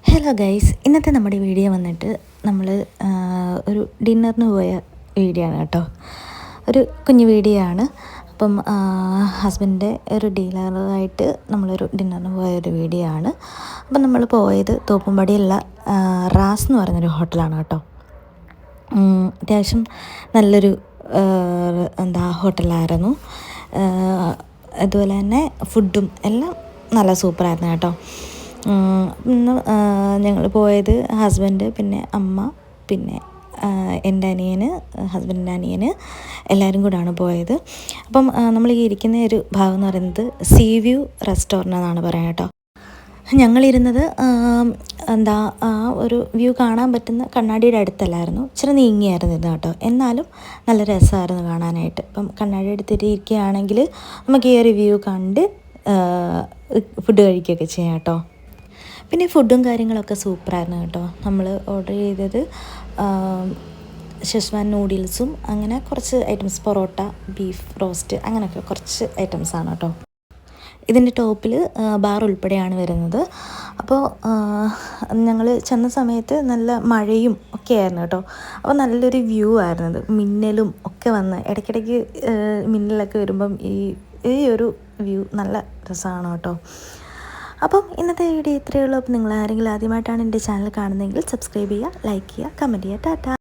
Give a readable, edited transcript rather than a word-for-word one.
Hello guys, ഇന്നത്തെ നമ്മുടെ video വന്നിട്ട് നമ്മൾ ഒരു ഡിന്നറിന് പോയ വീഡിയോ ആണ് കേട്ടോ. ഒരു കുഞ്ഞു വീഡിയോ ആണ്. അപ്പം ഹസ്ബൻഡിൻ്റെ ഒരു ഡീലറുമായിട്ട് നമ്മളൊരു ഡിന്നറിന് പോയ ഒരു വീഡിയോ ആണ്. അപ്പം നമ്മൾ പോയത് തോപ്പുംപടിയുള്ള റാസ് എന്ന് പറയുന്നൊരു ഹോട്ടലാണ് കേട്ടോ. അത്യാവശ്യം നല്ലൊരു ഹോട്ടലായിരുന്നു. അതുപോലെ തന്നെ ഫുഡും എല്ലാം നല്ല സൂപ്പറായിരുന്നു കേട്ടോ. ഞങ്ങൾ പോയത് ഹസ്ബൻഡ്, പിന്നെ അമ്മ, പിന്നെ എൻ്റെ അനിയന്, ഹസ്ബൻഡിൻ്റെ അനിയന്, എല്ലാവരും കൂടാണ് പോയത്. അപ്പം നമ്മൾ ഈ ഇരിക്കുന്ന ഒരു ഭാഗം എന്ന് പറയുന്നത് സീ വ്യൂ റെസ്റ്റോറൻ്റ് എന്നാണ് പറയുക കേട്ടോ. ഞങ്ങളിരുന്നത് ഒരു വ്യൂ കാണാൻ പറ്റുന്ന കണ്ണാടിയുടെ അടുത്തല്ലായിരുന്നു, ഇച്ചിരി നീങ്ങിയായിരുന്നു ഇരുന്നത് കേട്ടോ. എന്നാലും നല്ല രസമായിരുന്നു കാണാനായിട്ട്. ഇപ്പം കണ്ണാടി എടുത്തിരിക്കുകയാണെങ്കിൽ നമുക്ക് ഈ ഒരു വ്യൂ കണ്ട് ഫുഡ് കഴിക്കുകയൊക്കെ ചെയ്യാം കേട്ടോ. പിന്നെ ഫുഡും കാര്യങ്ങളൊക്കെ സൂപ്പറായിരുന്നു കേട്ടോ. നമ്മൾ ഓർഡർ ചെയ്തത് ഷെസ്വാൻ നൂഡിൽസും അങ്ങനെ കുറച്ച് ഐറ്റംസ്, പൊറോട്ട, ബീഫ് റോസ്റ്റ്, അങ്ങനെയൊക്കെ കുറച്ച് ഐറ്റംസാണ് കേട്ടോ. ഇതിൻ്റെ ടോപ്പിൽ ബാർ ഉൾപ്പെടെയാണ് വരുന്നത്. അപ്പോൾ ഞങ്ങൾ ചെന്ന സമയത്ത് നല്ല മഴയും ഒക്കെ ആയിരുന്നു കേട്ടോ. അപ്പോൾ നല്ലൊരു വ്യൂ ആയിരുന്നത്, മിന്നലും ഒക്കെ വന്ന് ഇടയ്ക്കിടയ്ക്ക് മിന്നലൊക്കെ വരുമ്പം ഈ ഒരു വ്യൂ നല്ല രസമാണ് കേട്ടോ. അപ്പം ഇന്നത്തെ വീഡിയോ ഇത്രയേ ഉള്ളൂ. അപ്പം നിങ്ങൾ ആരെങ്കിലും ആദ്യമായിട്ടാണ് എൻ്റെ ചാനൽ കാണുന്നതെങ്കിൽ സബ്സ്ക്രൈബ് ചെയ്യുക, ലൈക്ക് ചെയ്യുക, കമൻറ്റ് ചെയ്യുക. ടാറ്റാ.